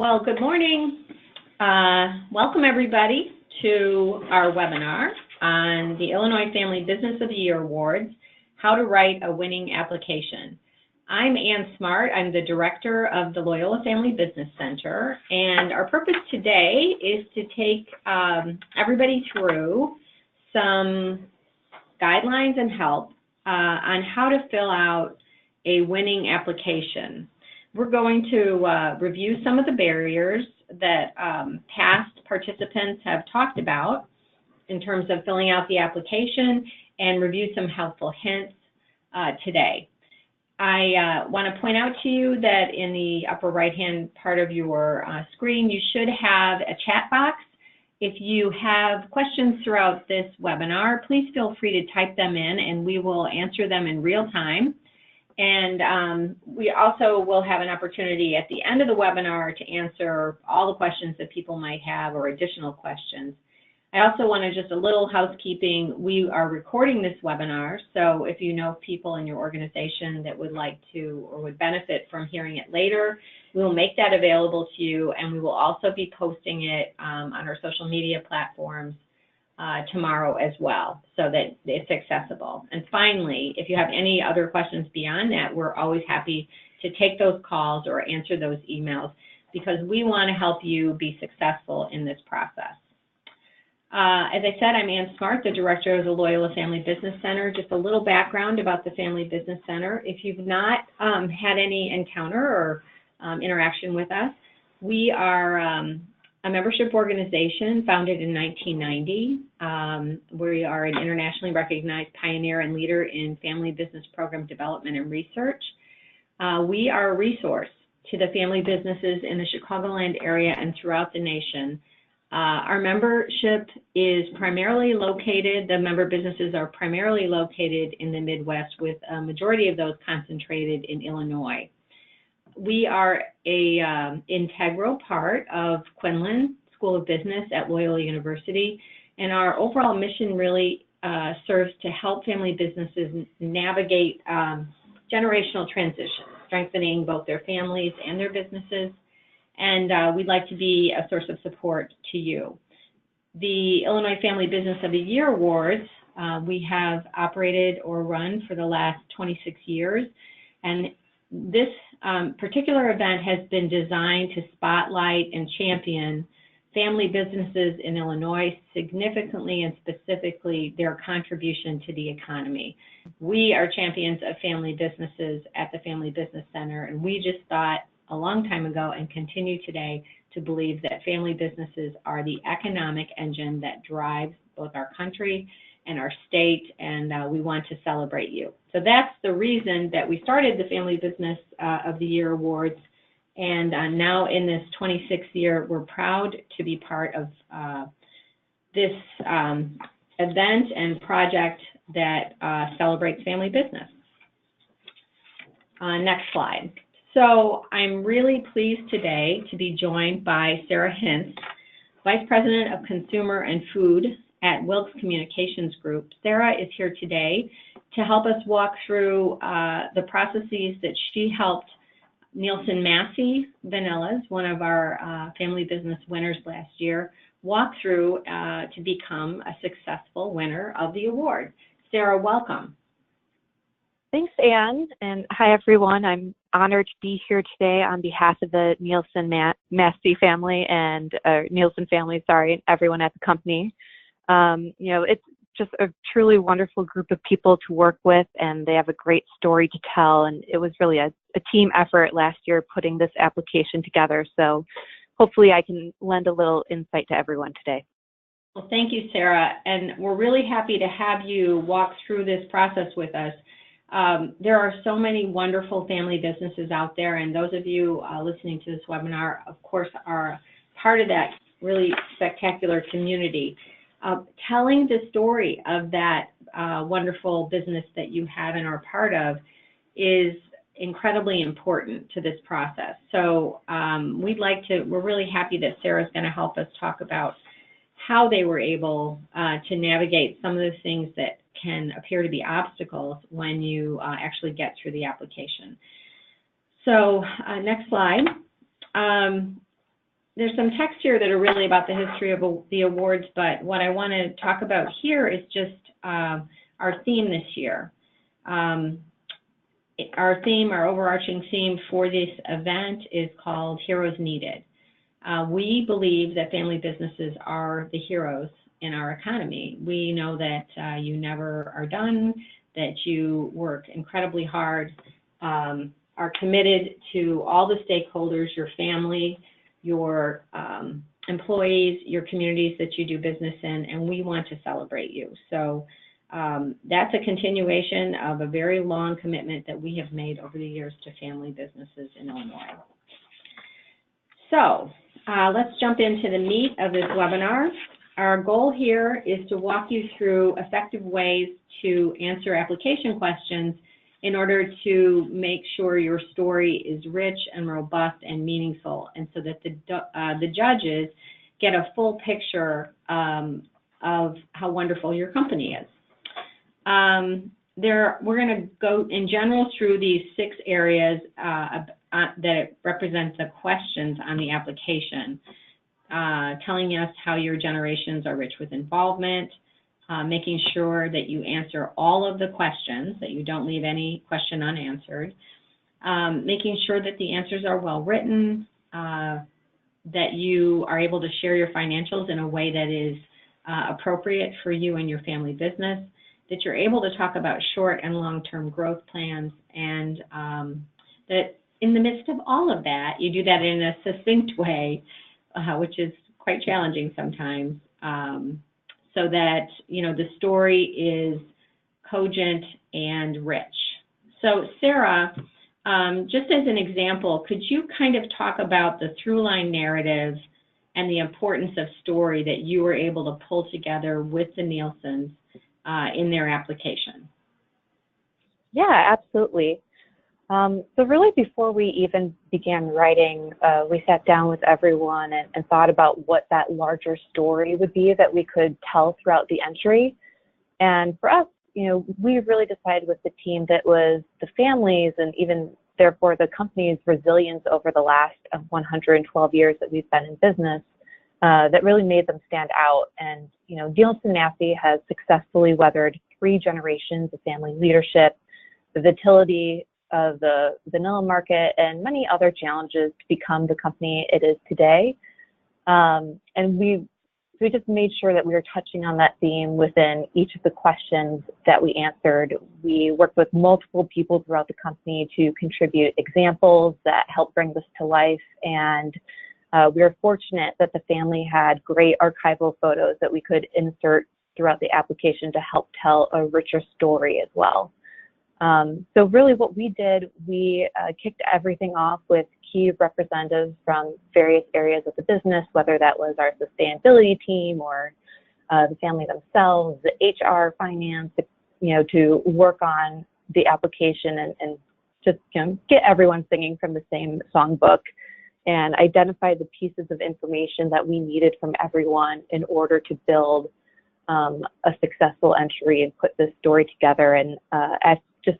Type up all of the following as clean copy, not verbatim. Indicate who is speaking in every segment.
Speaker 1: Well, good morning. Welcome everybody to our webinar on the Illinois Family Business of the Year Awards, How to Write a Winning Application. I'm Ann Smart. I'm the director of the Loyola Family Business Center, and our purpose today is to take everybody through some guidelines and help on how to fill out a winning application. We're going to review some of the barriers that past participants have talked about in terms of filling out the application and review some helpful hints today. I want to point out to you that in the upper right-hand part of your screen, you should have a chat box. If you have questions throughout this webinar, please feel free to type them in and we will answer them in real time. And we also will have an opportunity at the end of the webinar to answer all the questions that people might have or additional questions. I also want to just a little housekeeping. We are recording this webinar, so if you know people in your organization that would like to or would benefit from hearing it later, we will make that available to you, and we will also be posting it on our social media platforms tomorrow as well, so that it's accessible. And finally, if you have any other questions beyond that, we're always happy to take those calls or answer those emails because we want to help you be successful in this process. As I said, I'm Ann Smart, the director of the Loyola Family Business Center. Just a little background about the Family Business Center. If you've not had any encounter or interaction with us, we are a membership organization founded in 1990. We are an internationally recognized pioneer and leader in family business program development and research. We are a resource to the family businesses in the Chicagoland area and throughout the nation. Our membership is primarily located, the member businesses are primarily located in the Midwest, with a majority of those concentrated in Illinois. We are a integral part of Quinlan School of Business at Loyola University, and our overall mission really serves to help family businesses navigate generational transition, strengthening both their families and their businesses, and we'd like to be a source of support to you. The Illinois Family Business of the Year Awards we have operated or run for the last 26 years, and this particular event has been designed to spotlight and champion family businesses in Illinois, significantly and specifically their contribution to the economy. We are champions of family businesses at the Family Business Center, and we just thought a long time ago and continue today to believe that family businesses are the economic engine that drives both our country and our state, and we want to celebrate you. So that's the reason that we started the Family Business of the Year Awards, and now in this 26th year, we're proud to be part of this event and project that celebrates family business. Next slide. So I'm really pleased today to be joined by Sarah Hintz, Vice President of Consumer and Food at Wilkes Communications Group. Sarah is here today to help us walk through the processes that she helped Nielsen Massey Vanillas, one of our family business winners last year, walk through to become a successful winner of the award. Sarah, welcome.
Speaker 2: Thanks, Ann, and hi everyone. I'm honored to be here today on behalf of the Nielsen Massey family and Nielsen family, sorry, everyone at the company. You know, it's just a truly wonderful group of people to work with, and they have a great story to tell, and it was really a team effort last year putting this application together, so hopefully I can lend a little insight to everyone today.
Speaker 1: Well, thank you, Sarah, and we're really happy to have you walk through this process with us. There are so many wonderful family businesses out there, and those of you listening to this webinar, of course, are part of that really spectacular community. Telling the story of that wonderful business that you have and are part of is incredibly important to this process. So we're really happy that Sarah's going to help us talk about how they were able to navigate some of the things that can appear to be obstacles when you actually get through the application. So next slide. there's some text here that are really about the history of the awards, but what I want to talk about here is just our theme this year. Our theme, our overarching theme for this event is called Heroes Needed. We believe that family businesses are the heroes in our economy. We know that you never are done, that you work incredibly hard, are committed to all the stakeholders, your family, your employees, your communities that you do business in, and we want to celebrate you. So that's a continuation of a very long commitment that we have made over the years to family businesses in Illinois. So let's jump into the meat of this webinar. Our goal here is to walk you through effective ways to answer application questions in order to make sure your story is rich and robust and meaningful, and so that the judges get a full picture of how wonderful your company is. We're going to go in general through these 6 areas that represent the questions on the application, telling us how your generations are rich with involvement, making sure that you answer all of the questions, that you don't leave any question unanswered, making sure that the answers are well written, that you are able to share your financials in a way that is appropriate for you and your family business, that you're able to talk about short and long-term growth plans, and that in the midst of all of that, you do that in a succinct way, which is quite challenging sometimes, so that, you know, the story is cogent and rich. So Sarah, just as an example, could you kind of talk about the through-line narrative and the importance of story that you were able to pull together with the Nielsen's in their application?
Speaker 2: Yeah, absolutely. So really before we even began writing, we sat down with everyone and thought about what that larger story would be that we could tell throughout the entry. And for us, you know, we really decided with the team that was the families and even therefore the company's resilience over the last 112 years that we've been in business that really made them stand out. And, you know, Nielsen Massey has successfully weathered 3 generations of family leadership, the volatility of the vanilla market, and many other challenges to become the company it is today. And we just made sure that we were touching on that theme within each of the questions that we answered. We worked with multiple people throughout the company to contribute examples that help bring this to life. And we were fortunate that the family had great archival photos that we could insert throughout the application to help tell a richer story as well. So really what we did, we kicked everything off with key representatives from various areas of the business, whether that was our sustainability team or the family themselves, the HR, finance, you know, to work on the application and just, you know, get everyone singing from the same songbook and identify the pieces of information that we needed from everyone in order to build a successful entry and put this story together. And just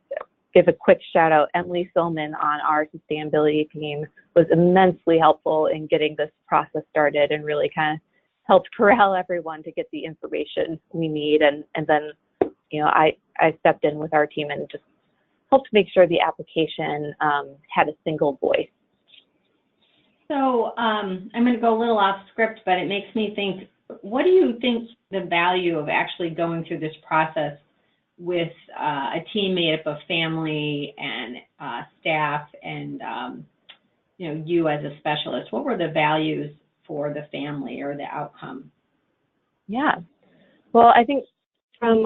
Speaker 2: give a quick shout out, Emily Silman on our sustainability team was immensely helpful in getting this process started and really kind of helped corral everyone to get the information we need. And then, you know, I stepped in with our team and just helped make sure the application had a single voice.
Speaker 1: So I'm going to go a little off script, but it makes me think, what do you think the value of actually going through this process with a team made up of family and staff and you know, you as a specialist? What were the values for the family or the outcome?
Speaker 2: Yeah, well, I think from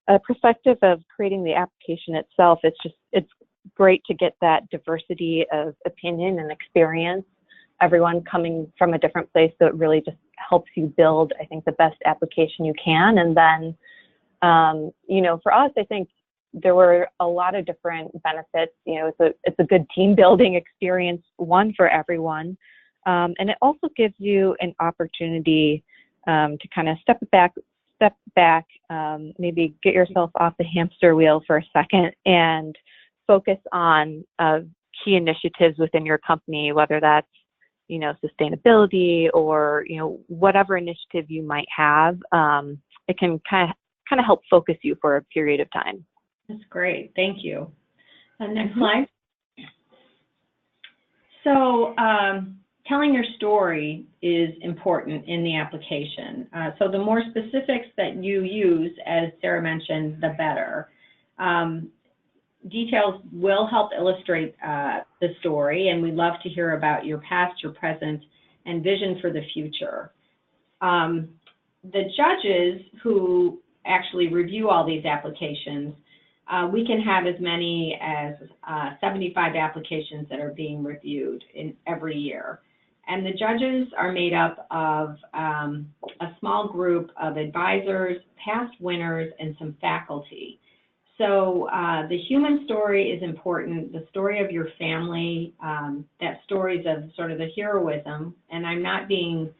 Speaker 2: a perspective of creating the application itself, it's great to get that diversity of opinion and experience, everyone coming from a different place, so it really just helps you build, I think, the best application you can. And then you know, for us, I think there were a lot of different benefits. You know, it's a good team building experience, one for everyone. And it also gives you an opportunity to kind of step back, maybe get yourself off the hamster wheel for a second and focus on key initiatives within your company, whether that's sustainability or, whatever initiative you might have, it can kind of help focus you for a period of time.
Speaker 1: That's great. Thank you. Next slide. So telling your story is important in the application. So the more specifics that you use, as Sarah mentioned, the better. Details will help illustrate the story, and we'd love to hear about your past, your present, and vision for the future. The judges who actually review all these applications, we can have as many as 75 applications that are being reviewed in every year. And the judges are made up of a small group of advisors, past winners, and some faculty. So the human story is important, the story of your family, that stories of sort of the heroism, and I'm not being,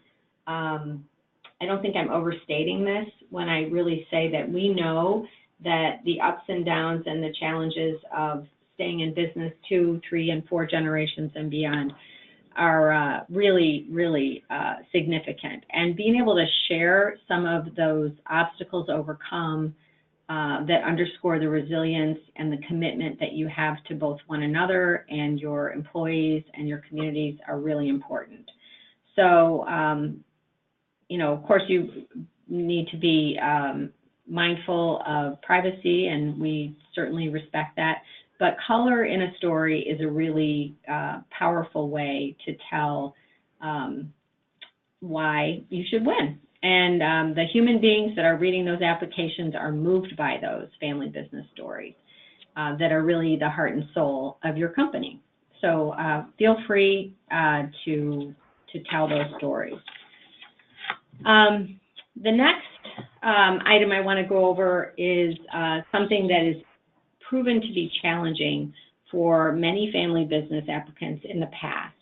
Speaker 1: I don't think I'm overstating this when I really say that we know that the ups and downs and the challenges of staying in business 2, 3, and 4 generations and beyond are really, really significant. And being able to share some of those obstacles overcome that underscore the resilience and the commitment that you have to both one another and your employees and your communities are really important. So, of course, you need to be mindful of privacy, and we certainly respect that. But color in a story is a really powerful way to tell why you should win. And the human beings that are reading those applications are moved by those family business stories that are really the heart and soul of your company. So feel free to tell those stories. The next item I want to go over is something that is proven to be challenging for many family business applicants in the past,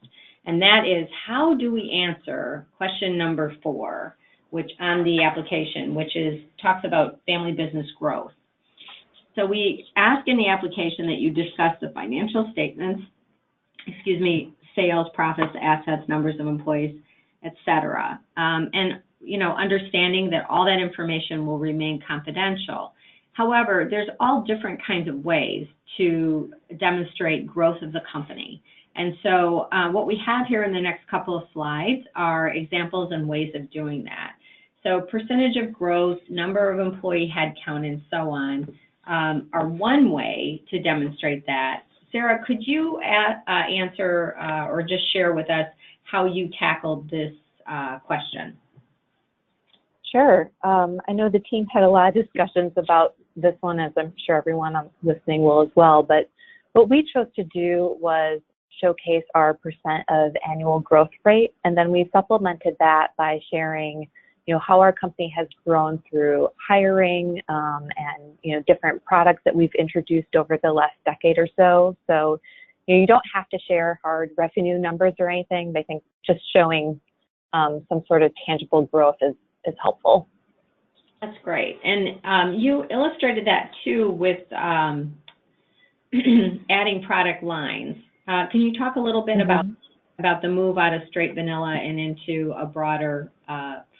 Speaker 1: and that is, how do we answer question number 4, which on the application, which talks about family business growth. So we ask in the application that you discuss the financial statements, sales, profits, assets, numbers of employees, etc. And understanding that all that information will remain confidential. However, there's all different kinds of ways to demonstrate growth of the company. And so what we have here in the next couple of slides are examples and ways of doing that. So percentage of growth, number of employee headcount, and so on are one way to demonstrate that. Sarah, could you answer or just share with us how you tackled this question?
Speaker 2: Sure. I know the team had a lot of discussions about this one, as I'm sure everyone listening will as well. But what we chose to do was showcase our percent of annual growth rate, and then we supplemented that by sharing, how our company has grown through hiring and different products that we've introduced over the last decade or so. So you don't have to share hard revenue numbers or anything. I think just showing some sort of tangible growth is helpful.
Speaker 1: That's great. And you illustrated that too with adding product lines. Can you talk a little bit about the move out of straight vanilla and into a broader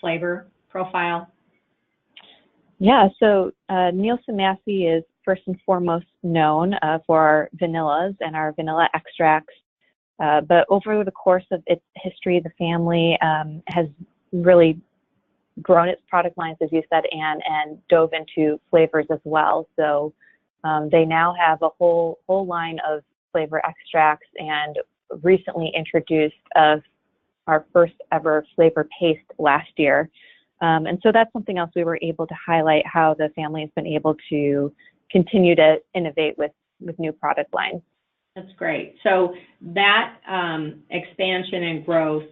Speaker 1: flavor profile?
Speaker 2: Yeah, so Nielsen Massey is first and foremost known for our vanillas and our vanilla extracts. But over the course of its history, the family has really grown its product lines, as you said, Anne, and dove into flavors as well. So they now have a whole line of flavor extracts, and recently introduced our first ever flavor paste last year. And so that's something else we were able to highlight, how the family has been able to continue to innovate with new product lines.
Speaker 1: That's great. So that expansion and growth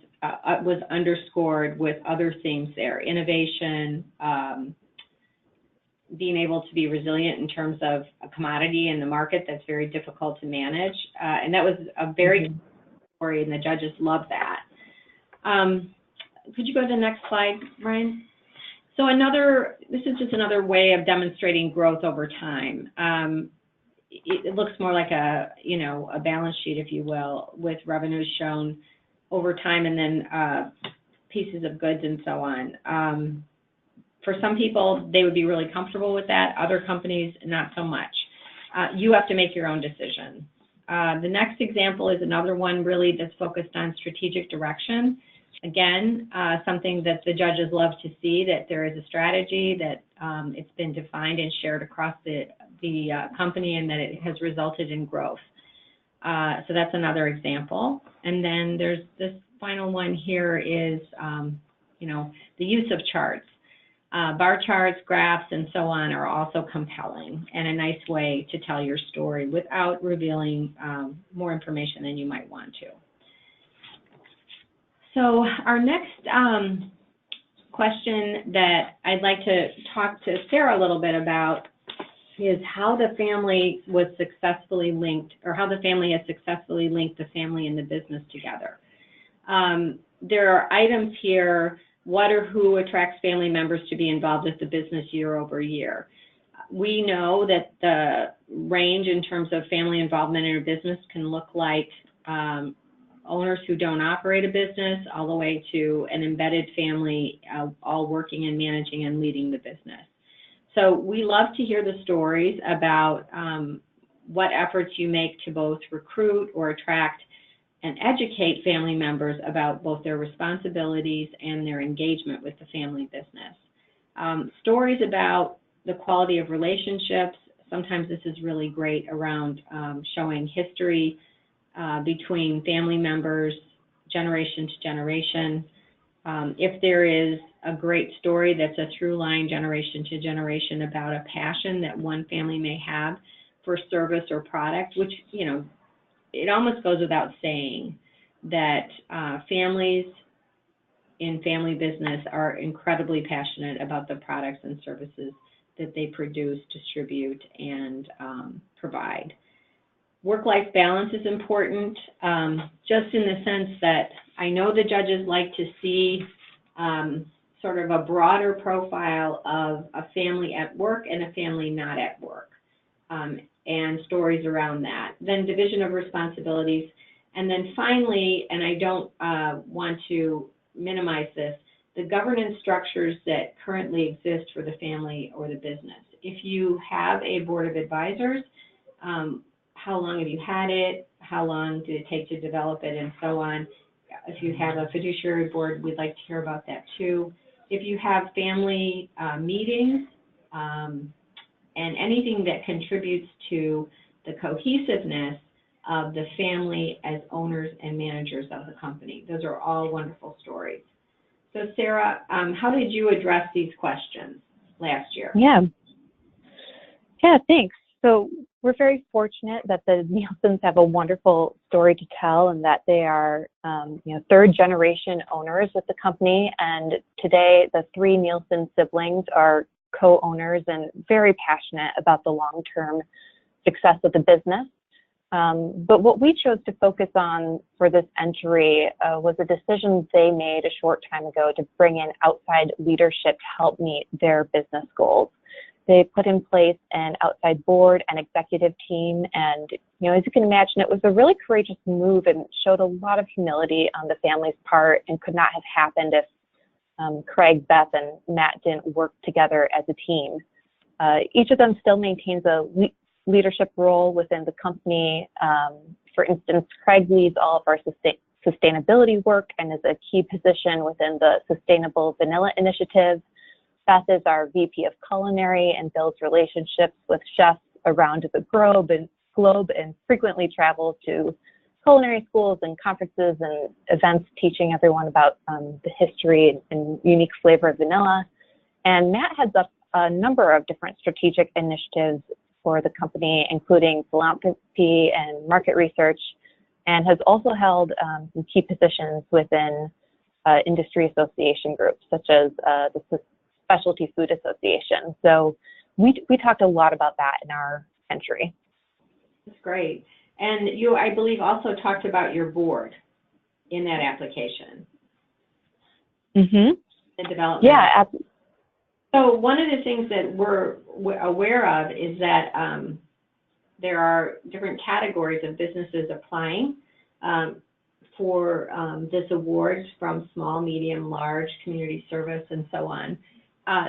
Speaker 1: was underscored with other themes there: innovation, being able to be resilient in terms of a commodity in the market that's very difficult to manage. And that was a very good story, and the judges love that. Could you go to the next slide, Ryan? So this is just another way of demonstrating growth over time. It looks more like a balance sheet, if you will, with revenues shown over time, and then pieces of goods and so on. For some people, they would be really comfortable with that. Other companies, not so much. You have to make your own decision. The next example is another one really that's focused on strategic direction. Again, something that the judges love to see, that there is a strategy, that it's been defined and shared across the company, and that it has resulted in growth. So that's another example. And then there's this final one here is, the use of charts. Bar charts, graphs, and so on are also compelling and a nice way to tell your story without revealing more information than you might want to. So our next question that I'd like to talk to Sarah a little bit about is how the family was successfully linked, or how the family has successfully linked the family and the business together. There are items here: what or who attracts family members to be involved with the business year over year. We know that the range in terms of family involvement in a business can look like owners who don't operate a business, all the way to an embedded family, all working and managing and leading the business. So we love to hear the stories about what efforts you make to both recruit or attract and educate family members about both their responsibilities and their engagement with the family business. Stories about the quality of relationships. Sometimes this is really great around showing history between family members, generation to generation. If there is a great story that's a through line generation to generation about a passion that one family may have for service or product, which, it almost goes without saying that families in family business are incredibly passionate about the products and services that they produce, distribute, and provide. Work-life balance is important, just in the sense that I know the judges like to see sort of a broader profile of a family at work and a family not at work, and stories around that. Then division of responsibilities. And then finally, and I don't want to minimize this, the governance structures that currently exist for the family or the business. If you have a board of advisors, how long have you had it? How long did it take to develop it, and so on? If you have a fiduciary board, we'd like to hear about that too. If you have family meetings, and anything that contributes to the cohesiveness of the family as owners and managers of the company. Those are all wonderful stories. So Sarah, how did you address these questions last year?
Speaker 2: Yeah, thanks. So we're very fortunate that the Nielsen's have a wonderful story to tell, and that they are third generation owners with the company. And today the three Nielsen siblings are co-owners and very passionate about the long-term success of the business. But what we chose to focus on for this entry was a decision they made a short time ago to bring in outside leadership to help meet their business goals. They put in place an outside board and executive team, and as you can imagine, it was a really courageous move and showed a lot of humility on the family's part, and could not have happened if Craig, Beth, and Matt didn't work together as a team. Each of them still maintains a leadership role within the company. For instance, Craig leads all of our sustainability work and is a key position within the Sustainable Vanilla Initiative. Beth is our VP of Culinary and builds relationships with chefs around the globe and frequently travels to culinary schools and conferences and events teaching everyone about the history and unique flavor of vanilla. And Matt heads up a number of different strategic initiatives for the company, including philanthropy and market research, and has also held some key positions within industry association groups, such as the Specialty Food Association. So we talked a lot about that in our entry.
Speaker 1: That's great. And you, I believe, also talked about your board in that application.
Speaker 2: Mm-hmm.
Speaker 1: The development.
Speaker 2: Yeah.
Speaker 1: So one of the things that we're aware of is that there are different categories of businesses applying for this award from small, medium, large, community service, and so on.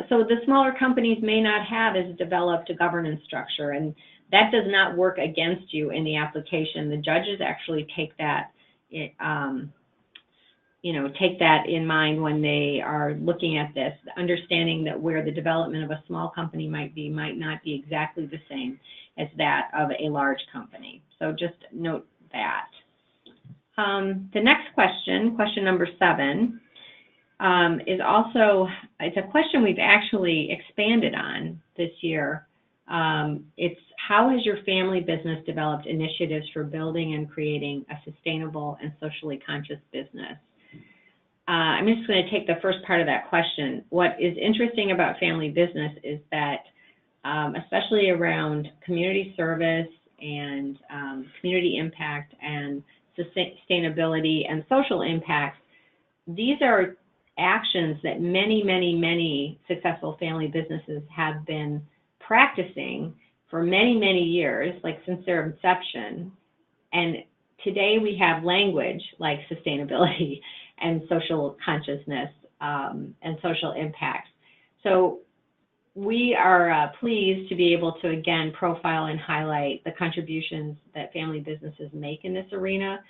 Speaker 1: So the smaller companies may not have as developed a governance structure, and that does not work against you in the application. The judges actually take that, take that in mind when they are looking at this, understanding that where the development of a small company might not be exactly the same as that of a large company. So just note that. The next question, question number 7, is also, it's a question we've actually expanded on this year. It's how has your family business developed initiatives for building and creating a sustainable and socially conscious business? I'm just going to take the first part of that question. What is interesting about family business is that, especially around community service and community impact and sustainability and social impact, these are actions that many, many, many successful family businesses have been practicing for many, many years, like since their inception. And today we have language like sustainability and social consciousness and social impact. So we are pleased to be able to, again, profile and highlight the contributions that family businesses make in this arena,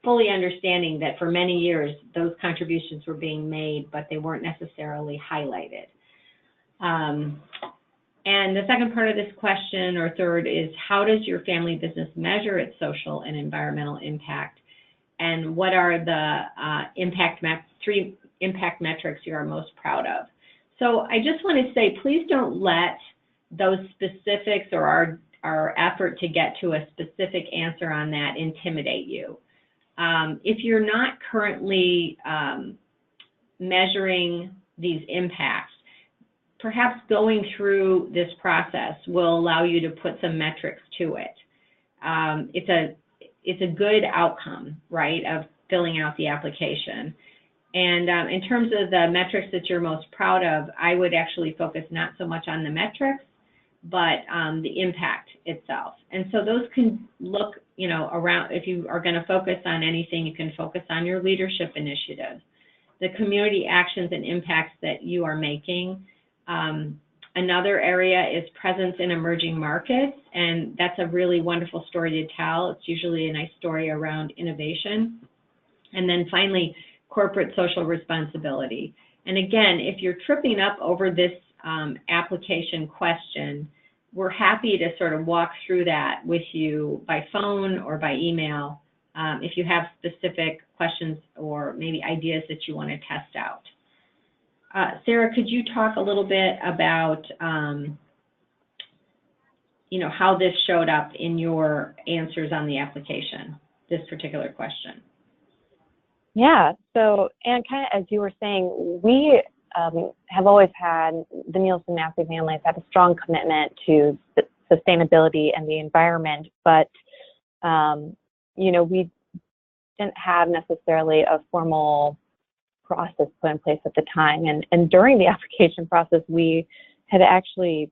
Speaker 1: fully understanding that for many years those contributions were being made, but they weren't necessarily highlighted. And the second part of this question, or third, is how does your family business measure its social and environmental impact? And what are the 3 impact metrics you are most proud of? So I just want to say, please don't let those specifics or our effort to get to a specific answer on that intimidate you. If you're not currently measuring these impacts, perhaps going through this process will allow you to put some metrics to it. It's a good outcome, right, of filling out the application. And in terms of the metrics that you're most proud of, I would actually focus not so much on the metrics, but the impact itself. And so those can look, around, if you are going to focus on anything, you can focus on your leadership initiatives, the community actions and impacts that you are making. Another area is presence in emerging markets, and that's a really wonderful story to tell. It's usually a nice story around innovation. And then finally, corporate social responsibility. And again, if you're tripping up over this application question, we're happy to sort of walk through that with you by phone or by email if you have specific questions or maybe ideas that you want to test out. Sarah, could you talk a little bit about how this showed up in your answers on the application, this particular question?
Speaker 2: Yeah, so, and kind of as you were saying, we have always had, the Nielsen Massey family has had a strong commitment to sustainability and the environment, but, we didn't have necessarily a formal process put in place at the time. And during the application process, we had actually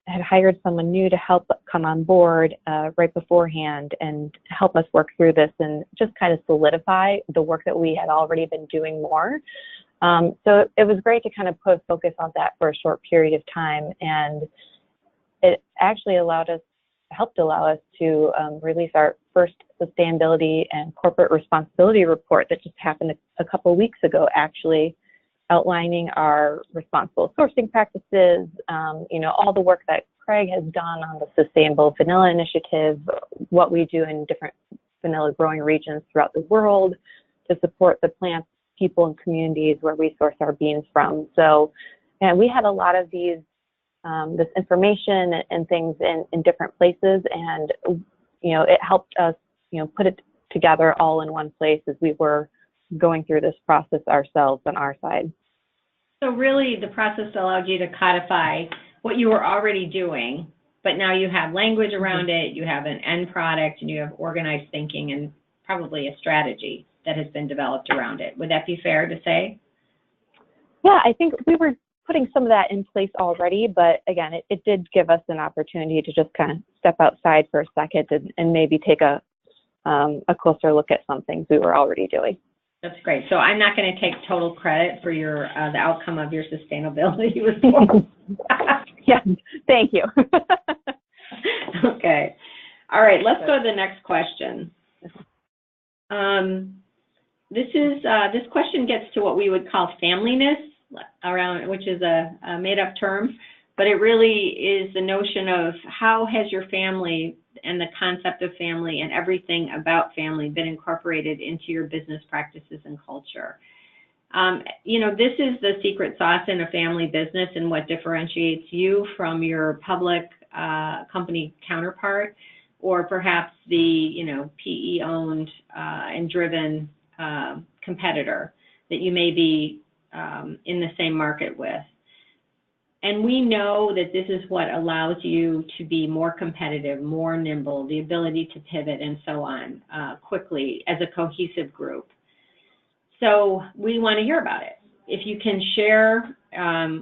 Speaker 2: had hired someone new to help come on board right beforehand and help us work through this and just kind of solidify the work that we had already been doing more. So it was great to kind of put focus on that for a short period of time, and it actually helped allow us to release our first sustainability and corporate responsibility report that just happened a couple of weeks ago, actually, outlining our responsible sourcing practices, all the work that Craig has done on the Sustainable Vanilla Initiative, what we do in different vanilla growing regions throughout the world to support the plants, people, and communities where we source our beans from. So, and we had a lot of these, this information and things in different places, and, it helped us, put it together all in one place as we were going through this process ourselves on our side.
Speaker 1: So really the process allowed you to codify what you were already doing, but now you have language around it, you have an end product, and you have organized thinking and probably a strategy that has been developed around it. Would that be fair to say?
Speaker 2: Yeah, I think we were putting some of that in place already, but again, it did give us an opportunity to just kind of step outside for a second and maybe take a a closer look at some things we were already doing.
Speaker 1: That's great. So I'm not going to take total credit for your the outcome of your sustainability report.
Speaker 2: Yeah, thank you.
Speaker 1: Okay. All right, let's go to the next question. This question gets to what we would call familyness, around, which is a made-up term, but it really is the notion of how has your family and the concept of family and everything about family been incorporated into your business practices and culture. You know, this is the secret sauce in a family business and what differentiates you from your public company counterpart, or perhaps the, you know, PE-owned and driven competitor that you may be in the same market with. And we know that this is what allows you to be more competitive, more nimble, the ability to pivot and so on quickly as a cohesive group. So we want to hear about it. If you can share,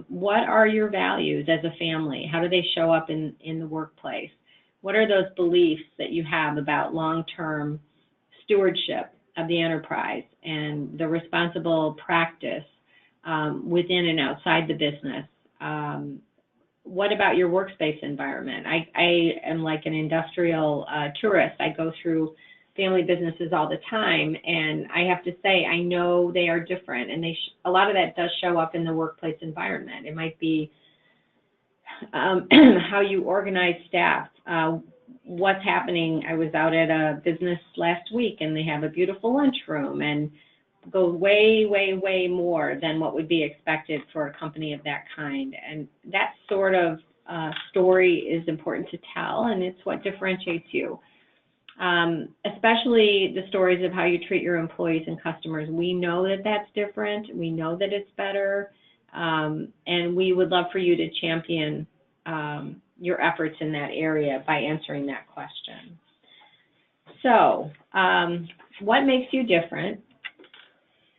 Speaker 1: what are your values as a family? How do they show up in the workplace? What are those beliefs that you have about long-term stewardship of the enterprise and the responsible practice within and outside the business? What about your workspace environment? I am like an industrial tourist. I go through family businesses all the time, and I have to say, I know they are different, and a lot of that does show up in the workplace environment. It might be how you organize staff, what's happening. I was out at a business last week, and they have a beautiful lunchroom, and go way, way, way more than what would be expected for a company of that kind. And that sort of story is important to tell, and it's what differentiates you. Especially the stories of how you treat your employees and customers. We know that that's different. We know that it's better. And we would love for you to champion your efforts in that area by answering that question. So, what makes you different?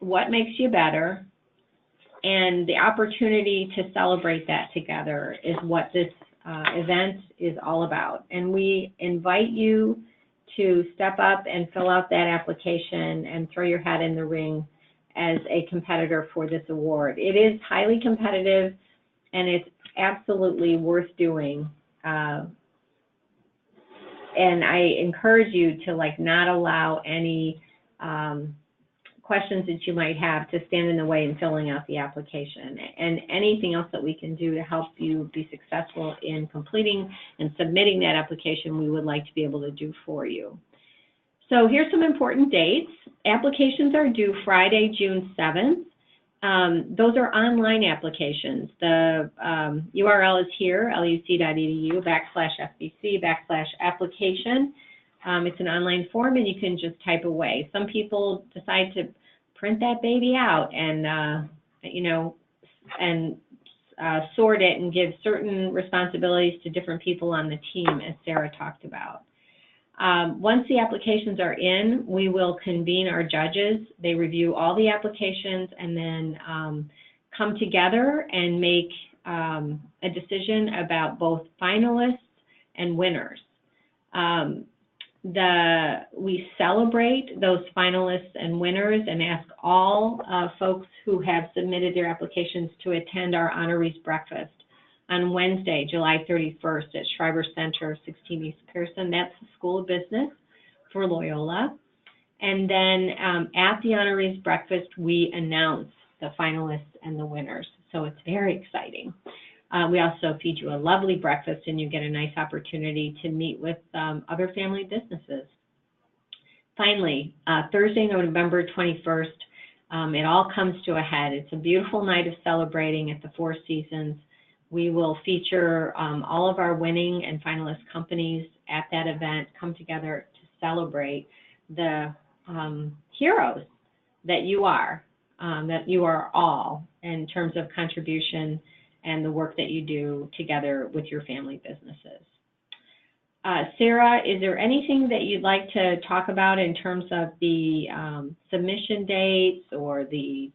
Speaker 1: What makes you better? And the opportunity to celebrate that together is what this event is all about. And we invite you to step up and fill out that application and throw your hat in the ring as a competitor for this award. It is highly competitive, and it's absolutely worth doing. And I encourage you to not allow any questions that you might have to stand in the way in filling out the application, and anything else that we can do to help you be successful in completing and submitting that application, we would like to be able to do for you. So here's some important dates. Applications are due Friday, June 7th. Those are online applications. The URL is here, luc.edu/FBC/application. It's an online form, and you can just type away. Some people decide to print that baby out and, sort it and give certain responsibilities to different people on the team, as Sarah talked about. Once the applications are in, we will convene our judges. They review all the applications and then come together and make a decision about both finalists and winners. We celebrate those finalists and winners and ask all folks who have submitted their applications to attend our honorees breakfast on Wednesday, July 31st at Schreiber Center, 16 East Pearson. That's the School of Business for Loyola. And then at the honorees breakfast, we announce the finalists and the winners. So it's very exciting. We also feed you a lovely breakfast, and you get a nice opportunity to meet with other family businesses. Finally, Thursday, November 21st, it all comes to a head. It's a beautiful night of celebrating at the Four Seasons. We will feature all of our winning and finalist companies at that event come together to celebrate the heroes that you are all in terms of contribution and the work that you do together with your family businesses. Sarah, is there anything that you'd like to talk about in terms of the submission dates or the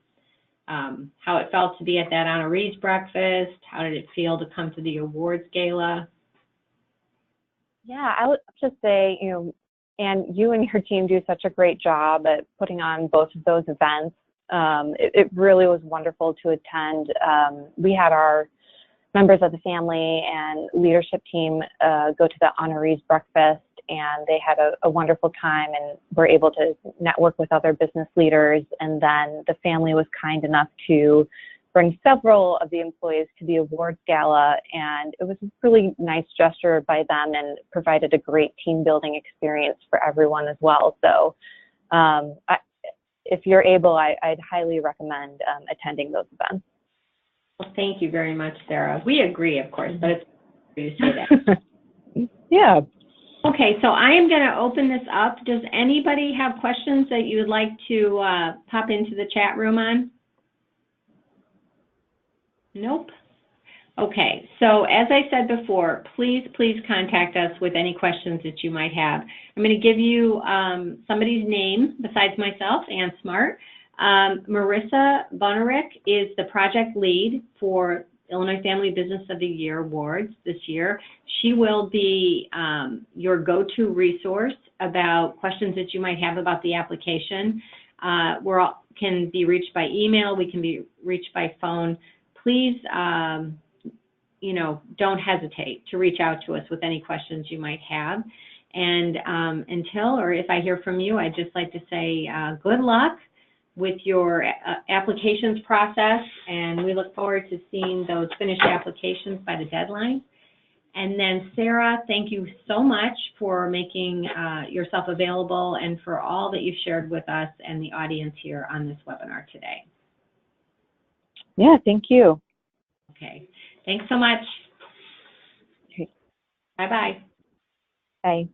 Speaker 1: how it felt to be at that honorees breakfast? How did it feel to come to the awards gala?
Speaker 2: Yeah, I would just say, And you and your team do such a great job at putting on both of those events. It really was wonderful to attend. We had our members of the family and leadership team go to the honorees breakfast, and they had a wonderful time and were able to network with other business leaders. And then the family was kind enough to bring several of the employees to the awards gala, and it was a really nice gesture by them and provided a great team building experience for everyone as well. So if you're able, I'd highly recommend attending those events.
Speaker 1: Well, thank you very much, Sarah. We agree, of course, but it's for you to say that.
Speaker 2: Yeah.
Speaker 1: Okay, so I am going to open this up. Does anybody have questions that you would like to pop into the chat room on? Nope. Okay, so as I said before, please contact us with any questions that you might have. I'm going to give you somebody's name besides myself, Ann Smart. Marissa Bonerick is the project lead for Illinois Family Business of the Year Awards this year. She will be your go-to resource about questions that you might have about the application. Can be reached by email, we can be reached by phone. Please, don't hesitate to reach out to us with any questions you might have. And if I hear from you, I'd just like to say good luck with your applications process, and we look forward to seeing those finished applications by the deadline. And then Sarah, thank you so much for making yourself available and for all that you've shared with us and the audience here on this webinar today.
Speaker 2: Yeah, thank you.
Speaker 1: Okay, thanks so much.
Speaker 2: Okay.
Speaker 1: Bye-bye.
Speaker 2: Bye.